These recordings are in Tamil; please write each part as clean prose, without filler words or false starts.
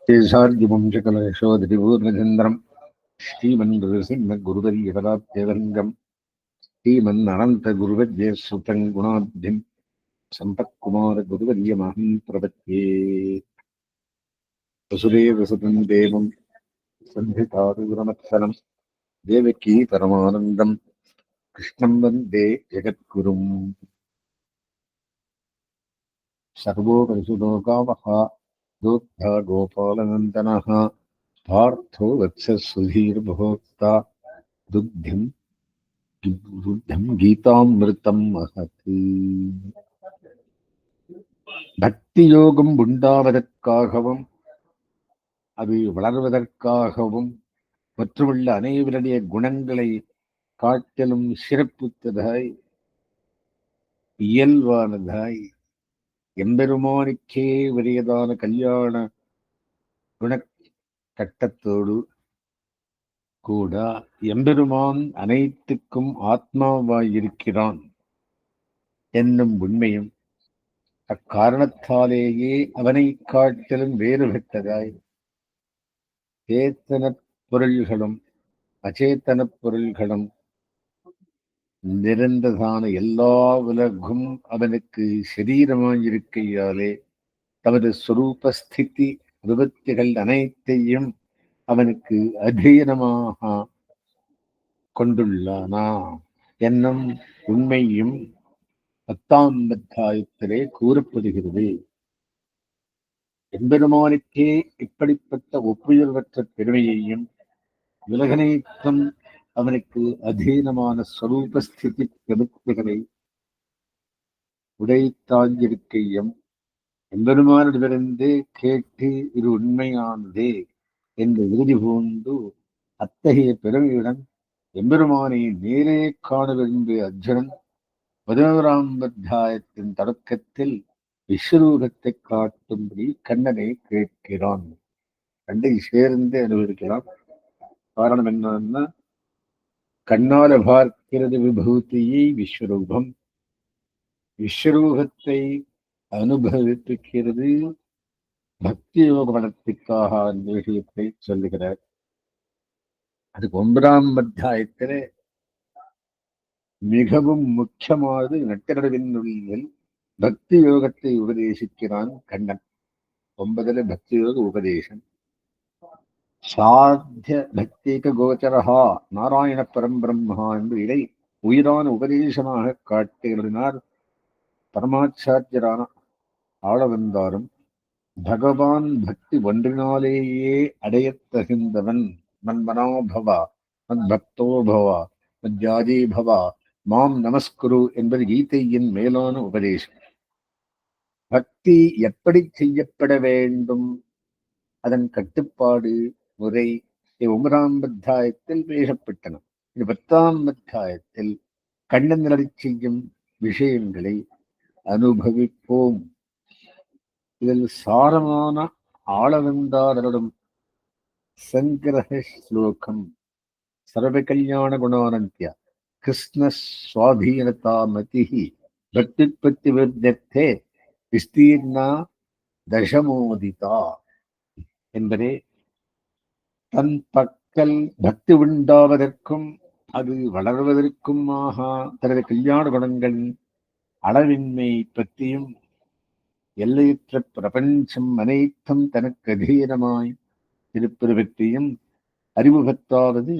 கேசார்ஜிவம்சகலேஷோதிபூர்ணச்சந்திரம் ஸ்ரீமன்ருசிம்மகுருவரியபதாப்தேவலிங்கம் ஸ்ரீமன்னனந்தகுருவஜ்யேசுதங் குணாப்திம் சம்பத்குமாரகுருவரியமஹம் பிரபத்யே. வசுதேவசுதம் தேவம் சந்திதாரூரமத்சலம் தேவகீ பரமானந்தம் கிருஷ்ணம் வந்தே ஜெகத்குரும். சர்வோபரிசுலோகாவஹ தோக்தா கோபாலநந்தனஹ பார்த்தோ வத்சசுதீர்போக்தா துக்திம் கீதாமிருத்தம் மகத். பக்தி யோகம் உண்டாவதற்காகவும் அது வளர்வதற்காகவும் மற்றுமுள்ள அனைவருடைய குணங்களை காட்டிலும் சிறப்புத்ததாய் இயல்பானதாய் எம்பெருமானுக்கே உரியதான கல்யாண குண கட்டத்தோடு கூட எம்பெருமான் அனைத்துக்கும் ஆத்மாவாயிருக்கிறான் என்னும் உண்மையும் அக்காரணத்தாலேயே அவனை காட்டிலும் வேறுபட்டதாய் சேத்தன பொருள்களும் அச்சேத்தன பொருள்களும் நிறைந்ததான எல்லா உலகும் அவனுக்கு சரீரமாயிருக்கையாலே தமது ஸ்வரூபஸ்திதி விபத்துகள் அனைத்தையும் அவனுக்கு அதீனமாக கொண்டுள்ளானா என்னும் உண்மையும் 10ஆம் அத்தியாயத்திலே கூறப்படுகிறது. எம்பெருமானுக்கே இப்படிப்பட்ட ஒப்புயர்வற்ற பெருமையையும் உலகனைத்தும் அவனுக்கு அதீனமான ஸ்வரூபஸ்திதி பிரபுத்திகளை உடைத்தாங்கிருக்கையும் எம்பெருமானிடமிருந்து கேட்டு இது உண்மையானதே என்று உறுதி பூண்டு அத்தகைய பெருமையுடன் எம்பெருமானை நேரே காண விரும்பிய அர்ஜுனன் 11ஆம் அத்தியாயத்தின் தொடக்கத்தில் விஸ்வரூபத்தை காட்டும்படி கண்ணனை கேட்கிறான். ரெண்டை சேர்ந்து அனுபவிக்கலாம். காரணம் என்னன்னா, கண்ணால பார்க்கிறது விபூதியை விஸ்வரூபம், விஸ்வரூபத்தை அனுபவிக்கிறது பக்தி யோக பலத்திற்காக அந்த விஷயத்தை சொல்லுகிறார். அதுக்கு 9ஆம் அத்தியாயத்திலே மிகவும் முக்கியமானது நட்டரவின் நுழையில் பக்தி யோகத்தை உபதேசிக்கிறான் கண்ணன். 9 பக்தி யோக உபதேசம். சாத்திய பக்திக கோச்சரஹா நாராயண பரம்பிரம்மா என்று இதை உயிரான உபதேசமாக காட்டுகிறார். பரமாச்சாரியரான ஆளவந்தாரும் பகவான் பக்தி ஒன்றினாலேயே அடையத் தகுந்தவன் மன்மனாபவா மன் பக்தோபவா மஜ்ஜாதி பவா மாம் நமஸ்குரு என்பது கீதையின் மேலான உபதேசம். பக்தி எப்படி செய்யப்பட வேண்டும், அதன் கட்டுப்பாடு முறை 9ஆம் அத்தியாயத்தில் பேசப்பட்டன. இது 10ஆம் அத்தியாயத்தில் கண்ணன் நிலை செய்யும் விஷயங்களை அனுபவிப்போம். இதில் சாரமான ஆளவந்தாரரும் சங்கிரக ஸ்லோகம் சர்வ கல்யாண குணானந்திய கிருஷ்ண சுவாதீனதா மதிஹி பக்தித்பத்தி விருத்தே விஸ்தீர்ணா தசமோதிதா என்பதே தன் பக்கல் பக்தி உண்டாவதற்கும் அது வளர்வதற்குமாக தனது கல்யாண குணங்களின் அளவின்மை பற்றியும் எல்லையற்ற பிரபஞ்சம் அனைத்தும் தனக்கு அதீனமாய் இருப்பது பற்றியும் அறிமுகத்தாவது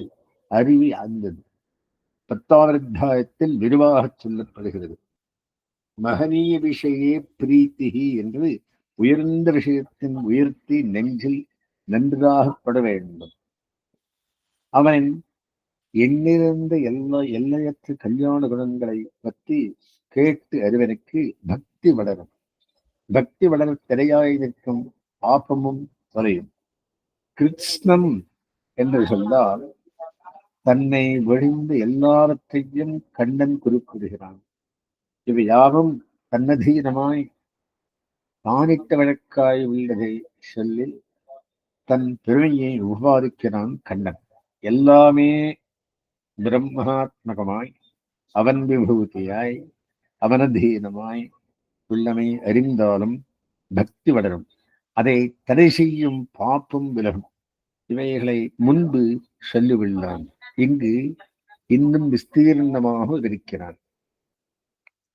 அறிவி அந்தது 10ஆம் அத்தியாயத்தில் விரிவாக சொல்லப்படுகிறது. மகனீய விஷயே பிரீத்திகி என்று உயர்ந்த விஷயத்தின் உயர்த்தி நெஞ்சில் நன்றாகப்பட வேண்டும். அவன் எண்ணிருந்த எல்லையற்ற கல்யாண குணங்களை பற்றி கேட்டு அறிவனுக்கு பக்தி வளரும். பக்தி வளர திரையாய் நிற்கும் பாபமும் தொலையும். கிருஷ்ணம் என்று சொன்னால் தன்னை ஒழிந்து எல்லாவற்றையும் கண்ணன் குறிப்பிடுகிறான். இவை யாவும் தன்னதீனமாய் தானிட்ட வழக்காய் உள்ளதை சொல்லி தன் பெருமையை உபாதிக்கிறான் கண்ணன். எல்லாமே பிரம்மாத்மகமாய் அவன் விபூதியாய் அவனதீனமாய் உள்ளமை அறிந்தாலும் பக்தி வளரும், அதை தடை செய்யும் பாப்பும் விலகும். இவைகளை முன்பு சொல்லியுள்ளான். இங்கு இன்னும் விஸ்தீர்ணமாக விவரிக்கிறான்.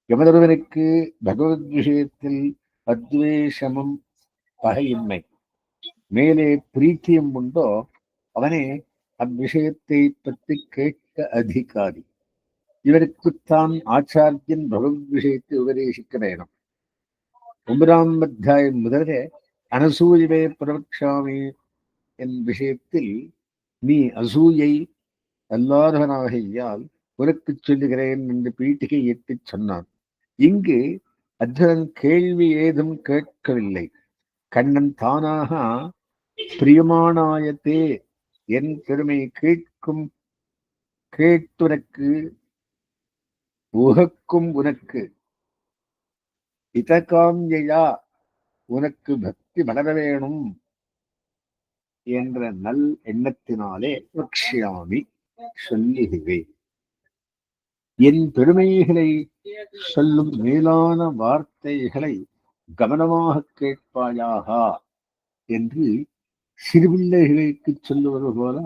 எவரொருவனுக்கு பகவத் விஷயத்தில் அத்வேஷமும் பகையின்மை மேலே பிரீத்தியம் உண்டோ அவனே அவ்விஷயத்தை பற்றி கேட்க அதிகாரி. இவருக்குத்தான் ஆச்சாரியன் பகவத் விஷயத்தை உபதேசிக்க வேணும். 9ஆம் அத்தியாயம் முதலே அனசூயவே பிரவக்ஷாமி என் விஷயத்தில் நீ அசூயை அல்லாதவனாகையால் உனக்கு சொல்லுகிறேன் என்று பீட்டிகையிட்டு சொன்னான். இங்கு அர்ஜுனன் கேள்வி ஏதும் கேட்கவில்லை. கண்ணன் தானாக பிரியமானாயத்தே என் பெருமை கேட்டுனக்கு உகக்கும் உனக்கு இதகாம்யா உனக்கு பக்தி வளர வேணும் என்ற நல் எண்ணத்தினாலே வக்ஷாமி சொல்லுகிறேன். என் பெருமைகளை சொல்லும் மேலான வார்த்தைகளை கவனமாக கேட்பாயாக என்று சிறுபிள்ளைகளுக்கு சொல்லுவது போல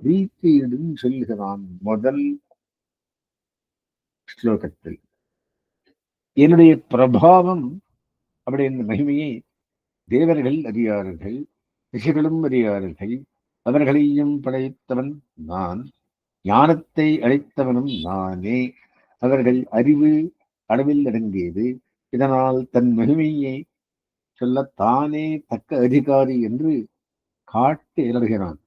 பிரீத்தியுடன் சொல்லுகிறான் முதல் ஸ்லோகத்தில். என்னுடைய பிரபாவம் அப்படின்ற மகிமையை தேவர்கள் அறியார்கள், ரிஷிகளும் அறியார்கள். அவர்களையும் படைத்தவன் நான், ஞானத்தை அளித்தவனும் நானே. அவர்கள் அறிவு அளவில் அடங்கியது. இதனால் தன் மகிமையை சொல்லத்தானே தக்க அதிகாரி என்று காட்டி எழுதுகிறான்.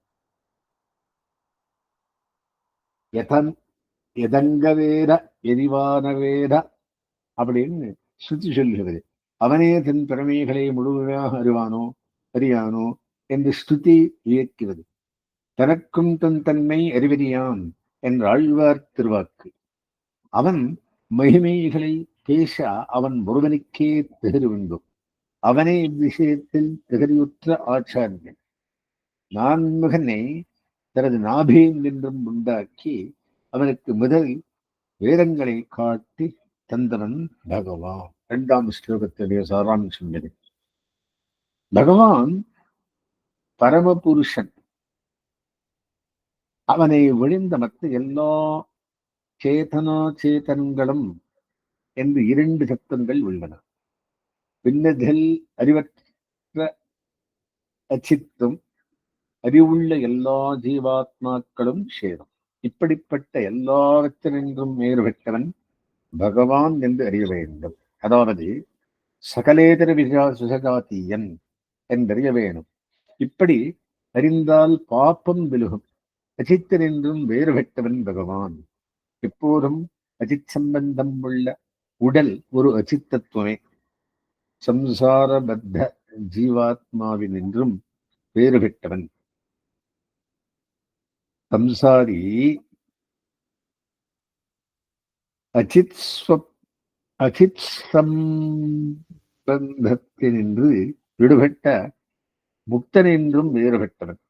எதங்க வேத எரிவான வேத அப்படின்னு சுத்தி சொல்கிறது. அவனே தன் திறமைகளை முழுமையாக அறியானோ என்று ஸ்துதி இயக்கிறது. தனக்கும் தன் தன்மை அறிவறியான் என்ற ஆழ்வார் திருவாக்கு. அவன் மகிமைகளை பேச அவன் ஒருவனுக்கே திகழ் வேண்டும். அவனே இவ்விஷயத்தில் திகழ்வுற்ற ஆச்சாரியன். நான்முகனை தனது நாபேன் என்றும் உண்டாக்கி அவனுக்கு முதல் வேதங்களை காட்டி தந்தவன் பகவான். 2ஆம் ஸ்லோகத்துடைய சாராம்சம் இது. பகவான் பரமபுருஷன். அவனை ஒழிந்த மற்ற எல்லா சேதனா சேதன்களும் என்று 2 சப்தங்கள் உள்ளன. பின்னதில் அறிவற்ற அச்சித்தும் அறிவுள்ள எல்லா ஜீவாத்மாக்களும் சேரும். இப்படிப்பட்ட எல்லாவற்றினின்றும் வேறுபட்டவன் பகவான் என்று அறிய வேண்டும். அதாவது சகலேதர சுசஜாத்தியன் என்றறிய வேணும். இப்படி அறிந்தால் பாப்பம் விலுகும். அச்சித்தனின்றும் வேறுபட்டவன் பகவான். எப்போதும் அச்சித் சம்பந்தம் உள்ள உடல் ஒரு அச்சித்தத்துவமே. சம்சாரபத்த ஜீவாத்மாவினின்றும் வேறுபட்டவன். சம்சாரி அச்சித் சம்பந்தத்தினின்று விடுபட்ட முக்தனின்றும் வேறுபட்டவன்.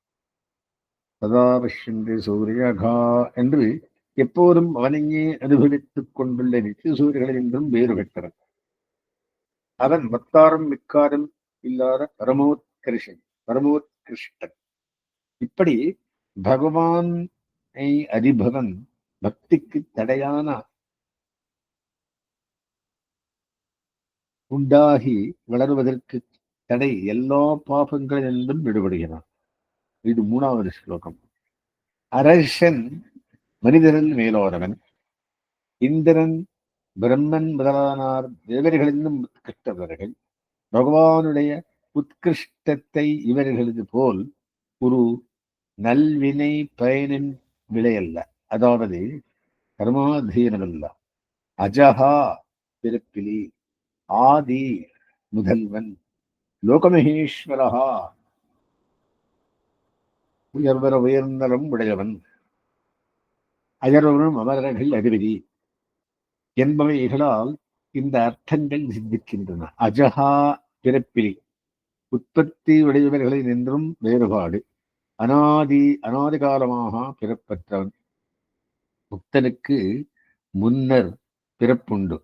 சதாபஷ்யந்தி சூரியகா என்று எப்போதும் அவனையே அனுபவித்துக் கொண்டுள்ள நித்திய சூரியர்களின்றும் வேறுபட்டவன். அவன் மத்தாரம் மிக்காரம் இல்லாத பரமோத்கிருஷ்டன். இப்படி பகவானை அறிபவன் பக்திக்கு தடையான உண்டாகி வளருவதற்கு தடை எல்லா பாபங்களிலிருந்தும் விடுபடுகிறான். இது 3வது ஸ்லோகம். அரசன் மனிதரில் மேலோரவன். இந்திரன், பிரம்மன் முதலானார் தேவர்களிலும் உத்கிருஷ்டவர்கள். பகவானுடைய உத்கிருஷ்டத்தை இவர்களது போல் ஒரு நல்வினை பயனின் விலையல்ல, அதாவது கர்மாதீனமல்ல. அஜஹா பிறப்பிலி, ஆதி முதல்வன், லோகமகேஸ்வரஹா உயர்ந்தரம் உடையவன், அயர்வனும் அமரர்கள் அதிபதி என்பவைகளால் இந்த அர்த்தங்கள் சித்திக்கின்றன. அஜஹா பிறப்பிலி, உற்பத்தி உடையவர்களை நின்றும் வேறுபாடு. அனாதி காலமாக பிறப்பற்றவன். முக்தனுக்கு முன்னர் பிறப்புண்டு,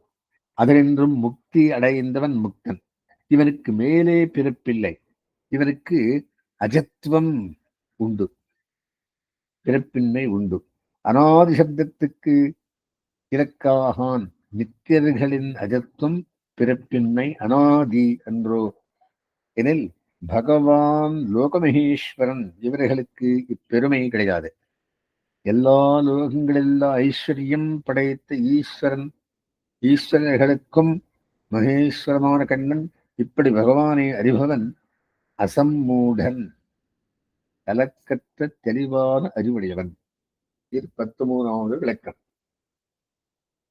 அதனின்றும் முக்தி அடைந்தவன் முக்தன். இவனுக்கு மேலே பிறப்பில்லை. இவனுக்கு அஜத்துவம் உண்டு, பிறப்பின்மை உண்டு. அனாதி சப்தத்துக்கு இலக்காகான். நித்தியர்களின் அஜத்துவம் பிறப்பின்மை அனாதி என்றோ எனில் பகவான் லோகமகேஸ்வரன் இவர்களுக்கு இப்பெருமை கிடையாது. எல்லா லோகங்களெல்லாம் ஐஸ்வர்யம் படைத்த ஈஸ்வரன், ஈஸ்வரர்களுக்கும் மகேஸ்வரமான கண்ணன். இப்படி பகவானை அறிபவன் அசம்மூடன், கலக்கற்ற தெளிவான அறிவுடையவன். இது 13வது விளக்கம்.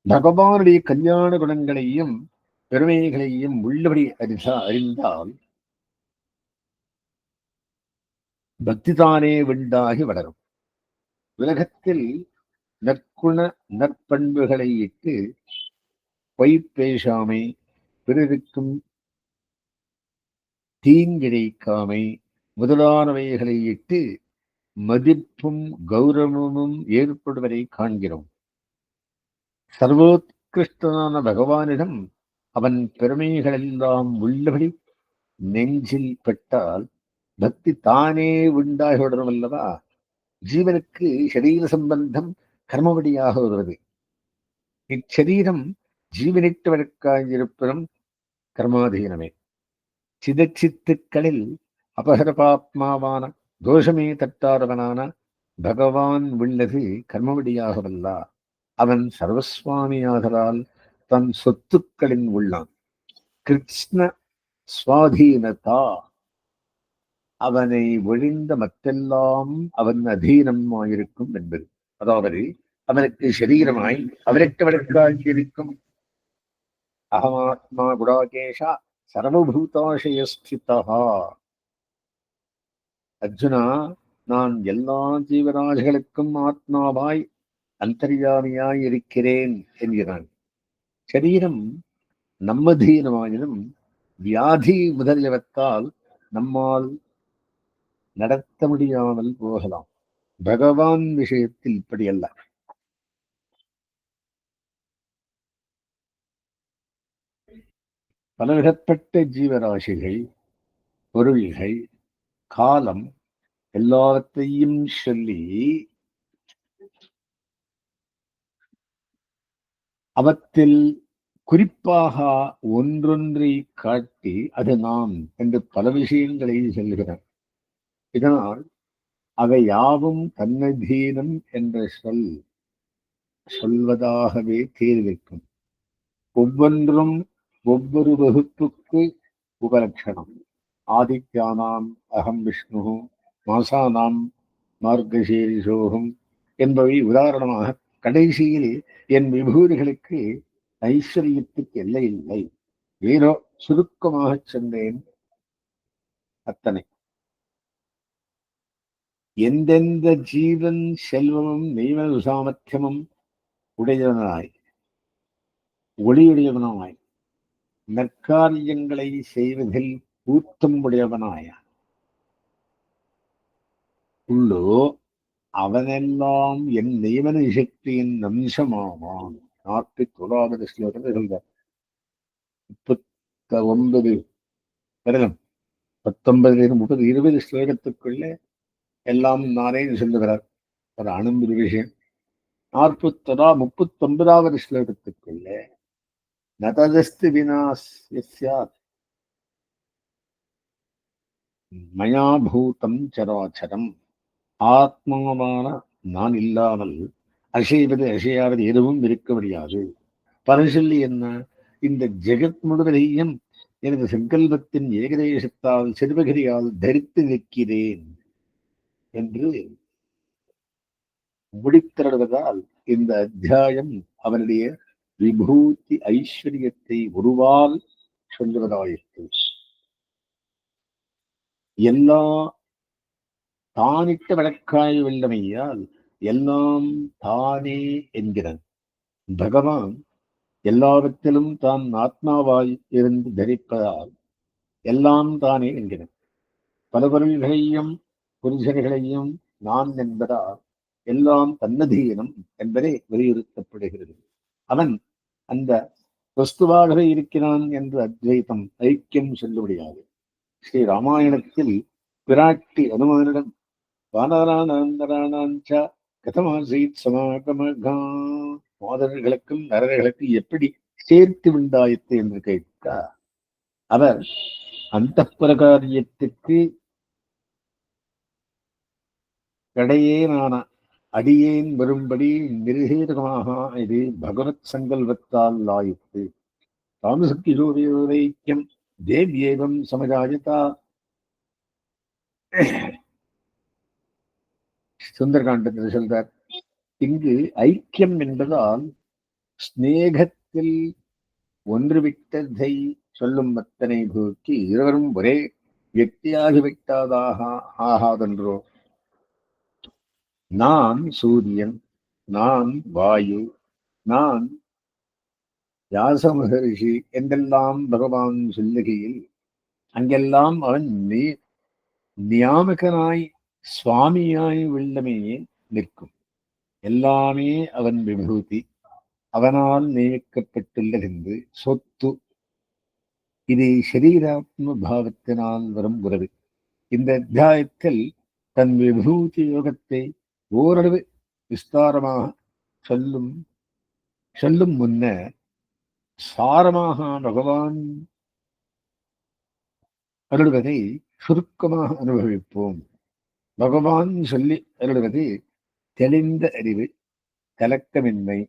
பகவானுடைய கல்யாண குணங்களையும் பெருமைகளையும் உள்ளபடி அறிந்தால் பக்திதானே விண்டாகி வளரும். உலகத்தில் நற்குண நற்பண்புகளை இட்டு பொய் பேசாமை, பிறருக்கும் தீங்கிழைக்காமை முதலானவைகளை இட்டு மதிப்பும் கௌரவமும் ஏற்படுவதை காண்கிறோம். சர்வோத்கிருஷ்டனான பகவானிடம் அவன் பெருமைகளெல்லாம் உள்ளபடி நெஞ்சில் பட்டால் பக்தி தானே உண்டாகி விடணும் அல்லவா? ஜீவனுக்கு சரீர சம்பந்தம் கர்மவடியாக வருவது. இச்சரீரம் ஜீவனிட்டவருக்காயிருப்பதும் கர்மாதீனமே. சிதச்சித்துக்களில் அபகரபாத்மாவான தோஷமே தட்டாதவனான பகவான் உள்ளது கர்மவடியாகவல்ல. அவன் சர்வஸ்வாமியாதலால் தன் சொத்துக்களின் உள்ளான். கிருஷ்ண சுவாதீனதா, அவனை ஒழிந்த மற்றெல்லாம் அவன் அதீனமாயிருக்கும் என்பது. அதாவது அவனுக்கு சரீரமாய் அவரற்றவனுக்காயிருக்கும் அகமாத்மா குடாகேஷா சர்வபூதாசயஸ்திதா. அர்ஜுனா, நான் எல்லா ஜீவராசிகளுக்கும் ஆத்மாவாய் அந்தர்யாமியாய் இருக்கிறேன் என்கிறான். சரீரம் நம்மதீனமாயினும் வியாதி முதலியவற்றால் நம்மால் நடத்த முடியாமல் போகலாம். பகவான் விஷயத்தில் இப்படி அல்ல. பலவிதப்பட்ட ஜீவராசிகள், பொருள்கள், காலம் எல்லாவற்றையும் சொல்லி அவற்றில் குறிப்பாக ஒன்றொன்றை காட்டி அது நாம் என்று பல விஷயங்களை சொல்கிறார். இதனால் அவை யாவும் தன்னதீனம் என்ற சொல்வதாகவே தேர்விக்கும். ஒவ்வொன்றும் ஒவ்வொரு வகுப்புக்கு உபலட்சணம். ஆதித்யானாம் அகம் விஷ்ணு, மாசானாம் மார்கசீரிஷோகம் என்பவை உதாரணமாக. கடைசியில் என் விபூதிகளுக்கு ஐஸ்வர்யத்துக்கு எல்லை இல்லை. ஏனோ சுருக்கமாக சொன்னேன் அத்தனை. எந்தெந்த ஜீவன் செல்வமும் நெய்வ சாமர்த்தியமும் உடையவனாய், ஒளியுடையவனாய், நற்காரியங்களை செய்வதில் ஊத்தம் உடையவனாய உள்ளோ அவனெல்லாம் என் நியமன சக்தியின் அம்சமாவான். 49வது ஸ்லோகத்தில் சொல்றார். 39 வருடம் 19 30 20 ஸ்லோகத்துக்குள்ளே எல்லாம் நானே சொல்லுகிறார். ஒரு அனுமதி விஷயம். 39வது ஸ்லோகத்துக்குள்ளே நதஸ்து வினாஸ்யாத் மயா பூதம் சராச்சரம். ஆத்மாவான நான் இல்லாமல் அசைவது அசையாவது எதுவும் இருக்க முடியாது. பரசொல்லி என்ன? இந்த ஜெகத் முழுவதையும் எனது சங்கல்பத்தின் ஏகதேசத்தால் சிறுவகிரியால் தரித்து நிற்கிறேன் என்று முடித்திருவதால் இந்த அத்தியாயம் அவனுடைய விபூதி ஐஸ்வர்யத்தை ஒருவால் சொல்லுவதாயிற்று. எல்லா தானிட்ட வழக்காய் வெள்ளமையால் எல்லாம் தானே என்கிறான். பகவான் எல்லாவற்றிலும் தான் ஆத்மாவாய் இருந்து தரிப்பதால் எல்லாம் தானே என்கிறான். பல பொருள்களையும் புருஷர்களையும் நான் என்பதால் எல்லாம் தன்னதீனம் என்பதே வலியுறுத்தப்படுகிறது. அவன் அந்த வஸ்துவாகவே இருக்கிறான் என்று அத்வைத்தம் ஐக்கியம் சொல்ல முடியாது. ஸ்ரீ ராமாயணத்தில் பிராட்டி அனுமனிடம் வானராணாந்தராணாஞ்ச கதமாசீத் சமாகமகா, மாதர்களுக்கும் நரர்களுக்கும் எப்படி சேர்த்து விண்டாயிற்று என்று கேட்டார். அவர் அந்த பிரகாரியத்துக்கு கடையேனான அடியேன் வரும்படி நிர்ஹேதமாக இது பகவத் சங்கல்பத்தால் ஆயிற்று. தாமசக்கிஷோரைக்கியம் தேவ்யேவம் சமஜாயதா. சுந்தரகாண்டத்தில் சொல்றார், இங்கு ஐக்கியம் என்பதால் ஸ்நேகத்தில் ஒன்றுவிட்டதை சொல்லும் அத்தனை போக்கி இருவரும் ஒரே வியக்தியாகிவிட்டதாக ஆகாதென்றோ. நான் சூரியன், நான் வாயு, நான் வியாச மகரிஷி என்றெல்லாம் பகவான் சொல்லுகையில் அங்கெல்லாம் அவன் நியாமகனாய் சுவாமியாய் உள்ளமே நிற்கும். எல்லாமே அவன் விபூதி, அவனால் நியமிக்கப்பட்டுள்ளதென்று சொத்து. இது சரீராத்ம பாவத்தினால் வரும் உறவு. இந்த அத்தியாயத்தில் தன் விபூதி யோகத்தை ஓரளவு விஸ்தாரமாக சொல்லும் முன்னர் சாரமாக பகவான் அருள்வதை சுருக்கமாக அனுபவிப்போம். பகவான் சொல்லி அருள்வது தெளிந்த அறிவு, கலக்கமின்மை,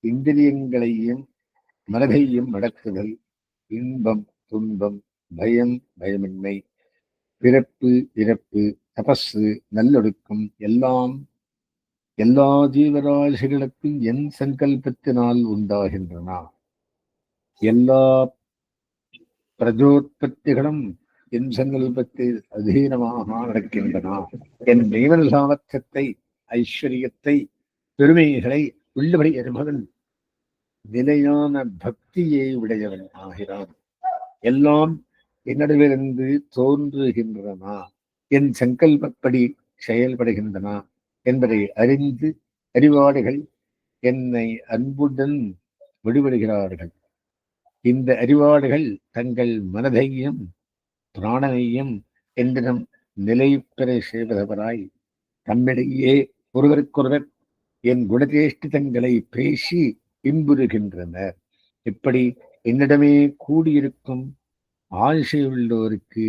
இந்திரியங்களையும் மனதையும் அடக்குதல், இன்பம் துன்பம், பயம் பயமின்மை, பிறப்பு இறப்பு, தபசு, நல்லொடுக்கம் எல்லாம் எல்லா ஜீவராசிகளுக்கும் என் சங்கல்பத்தினால் உண்டாகின்றன. எல்லா பிரஜோத்பத்திகளும் என் சங்கல்பத்தில் அதீனமாக நடக்கின்றன. என் ஜீவன சாமர்த்தியத்தை, ஐஸ்வர்யத்தை, பெருமைகளை உள்ளபடி அறிபவன் நிலையான பக்தியை உடையவன் ஆகிறான். எல்லாம் என்னிடமிருந்து தோன்றுகின்றன, என் சங்கல்பப்படி செயல்படுகின்றன என்பதை அறிந்து அறிவாளிகள் என்னை அன்புடன் விடுபடுகிறார்கள். இந்த அறிவாளிகள் தங்கள் மனதையும் பிராணனையும் என்னிடம் நிலை பெற செய்வதவராய் தம்மிடையே ஒருவருக்கொருவர் என் குணதேஷ்டிதங்களை பேசி இன்புறுகின்றனர். இப்படி என்னிடமே கூடியிருக்கும் ஆசையுள்ளோருக்கு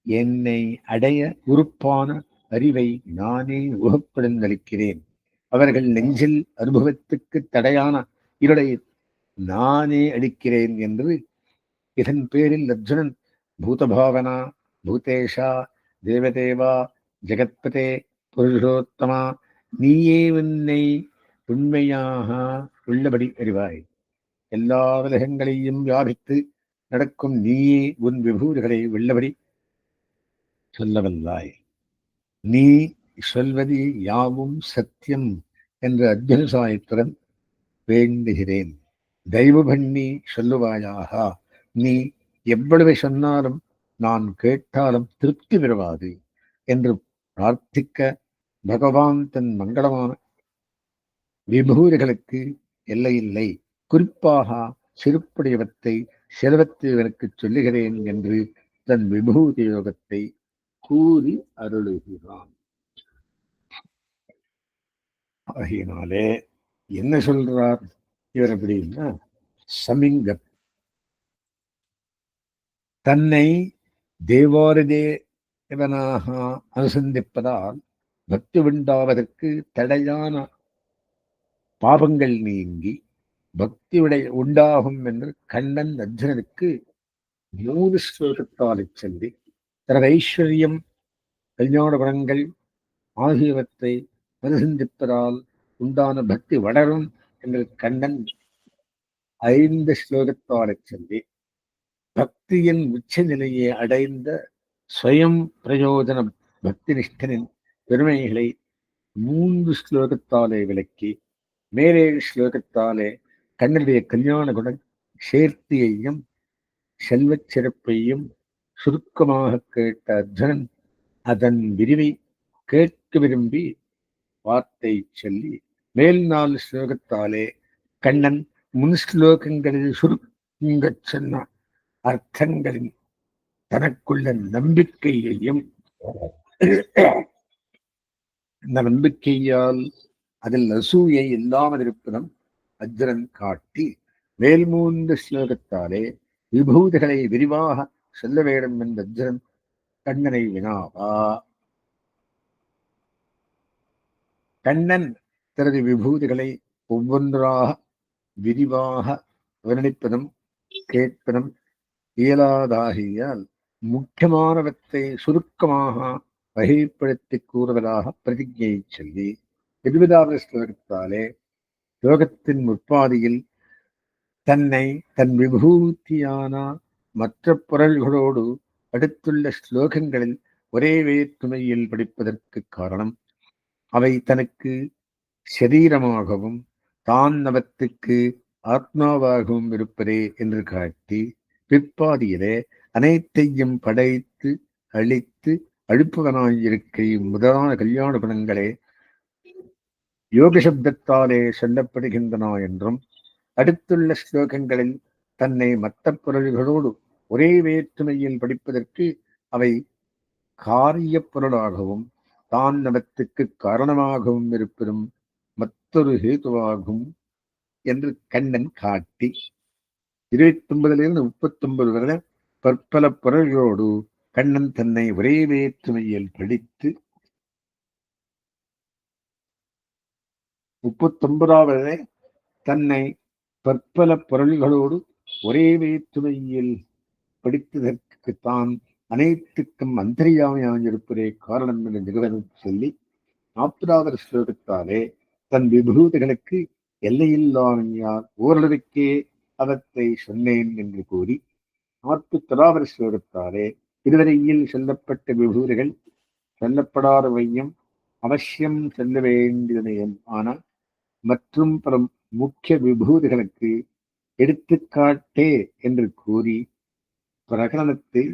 என்னை அடைய உறுப்பான அறிவை நானே உகப்படுந்தளிக்கிறேன். அவர்கள் நெஞ்சில் அனுபவத்துக்கு தடையான இருளை நானே அளிக்கிறேன் என்று இதன் பேரில் அர்ஜுனன் பூதபாவனா, பூதேஷா, தேவதேவா, ஜெகத்பதே, புருஷோத்தமா, நீயே உன்னை உண்மையாக உள்ளபடி அறிவாய். எல்லா உலகங்களையும் வியாபித்து நடக்கும் நீயே உன் விபூதிகளை உள்ளபடி சொல்லவல்லாய். நீ சொல்வது யாவும் சத்தியம் என்ற அத்தியசாயத்துடன் வேண்டுகிறேன். தயவு பண்ணி சொல்லுவாயாக. நீ எவ்வளவு சொன்னாலும் நான் கேட்டாலும் திருப்தி பெறுவாது என்று பிரார்த்திக்க பகவான் தன் மங்களமான விபூதிகளுக்கு எல்லையில்லை. குறிப்பாக சிறுப்புடையவத்தை செல்வத்தேவனுக்கு சொல்லுகிறேன் என்று தன் விபூதி யோகத்தை கூறி அருளுகிறான். ஆகையினாலே என்ன சொல்றார் இவர் அப்படின்னா, சமிங்கர் தன்னை தேவாரதேவனாக அனுசந்திப்பதால் பக்தி உண்டாவதற்கு தடையான பாபங்கள் நீங்கி பக்தி உண்டாகும் என்று கண்ணன் அர்ஜுனனுக்கு 3 ஸ்லோகத்தாலை சொல்லி தனது ஐஸ்வர்யம், கல்யாண குணங்கள் ஆகியவற்றை அனுசந்திப்பதால் உண்டான பக்தி வளரும் என்று கண்ணன் 5 ஸ்லோகத்தாலை சொல்லி பக்தியின் உச்ச நிலையை அடைந்த ஸ்வயம் பிரயோஜன பக்தி நிஷ்டனின் பெருமைகளை 3 ஸ்லோகத்தாலே விளக்கி மேலே ஸ்லோகத்தாலே கண்ணனுடைய கல்யாண குண சேர்த்தியையும் செல்வச் சிறப்பையும் சுருக்கமாக கேட்ட அர்ஜுனன் அதன் விரிவை கேட்க விரும்பி வார்த்தை சொல்லி மேல் 4 ஸ்லோகத்தாலே கண்ணன் முன் ஸ்லோகங்களில் சுருங்கச் சொன்ன அர்த்தங்களின் தனக்குள்ள நம்பிக்கையையும் இந்த நம்பிக்கையால் அதில் அசூயை இல்லாமல் இருப்பதும் அர்ஜுனன் காட்டி மேல்மூன்று ஸ்லோகத்தாலே விபூதிகளை விரிவாக சொல்ல வேண்டும் என்ற அர்ஜுனன் கண்ணனை வினாவா. கண்ணன் தனது விபூதிகளை ஒவ்வொன்றாக விரிவாக வர்ணிப்பதும் கேட்பதும் இயலாதாகியால் முக்கியமானவற்றை சுருக்கமாக வகைப்படுத்தி கூறுவதாக பிரதிஜையை சொல்லி 20வது ஸ்லோகத்தாலே லோகத்தின் முற்பாதியில் தன்னை தன் விபூதியான மற்ற பொருள்களோடு அடுத்துள்ள ஸ்லோகங்களில் ஒரே வேற்றுமையில் படிப்பதற்கு காரணம் அவை தனக்கு சரீரமாகவும் தான் அவற்றுக்கு ஆத்மாவாகவும் இருப்பதே என்று காட்டி பிற்பாதியிலே அனைத்தையும் படைத்து அழித்து அழுப்பவனாயிருக்கை முதலான கல்யாண குணங்களே யோக சப்தத்தாலே சொல்லப்படுகின்றன என்றும் அடுத்துள்ள ஸ்லோகங்களில் தன்னை மற்ற பொருள்களோடு ஒரே வேற்றுமையில் படிப்பதற்கு அவை காரிய பொருளாகவும் தான் அவற்றுக்கு காரணமாகவும் இருப்பதும் மற்றொரு ஹேதுவாகும் என்று கண்ணன் காட்டி 29லிருந்து 39 வரை பற்பல பொருள்களோடு கண்ணன் தன்னை ஒரே வேற்றுமையில் படித்து 39வது தன்னை பற்பல பொருள்களோடு ஒரே வேற்றுமையில் படித்ததற்கு தான் அனைத்துக்கும் அந்தரியாமையாக இருப்பதே காரணம் என்று நிறுவனம் சொல்லி 40வது ஸ்லோகத்தாலே தன் விபூதிகளுக்கு எல்லையில்லாமையால் ஓரளவுக்கே அவற்றை சொன்னேன் என்று கூறி 41வது ஸ்லோகத்தாலே இதுவரையில் சொல்லப்பட்ட விபூதிகள் சொல்லப்படாதவையும் அவசியம் சொல்ல வேண்டியதையும் ஆனால் மற்றும் பல முக்கிய விபூதிகளுக்கு எடுத்துக்காட்டே என்று கூறி பிரகடனத்தை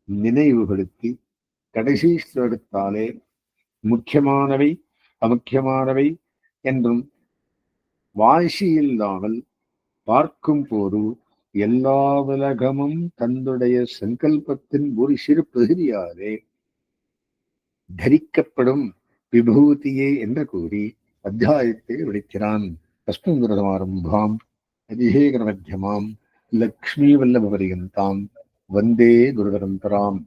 நினைவுபடுத்தி கடைசி ஸ்லோகத்தாலே முக்கியமானவை அமுக்கியமானவை என்றும் வாசியில்லாமல் பார்க்கும் போது எல்லா உலகமும் தன்னுடைய சங்கல்பத்தின் ஒரு சிறு பகுதியாலே தரிக்கப்படும் விபூதியே என்று கூறி அத்தியாயத்தை விடுக்கிறான். அஸ்மத்குருசமாரம்பாம் அதிகேகர மத்தியமாம் லக்ஷ்மீ வல்லப பரியந்தாம் வந்தே குருபரம்பராம்.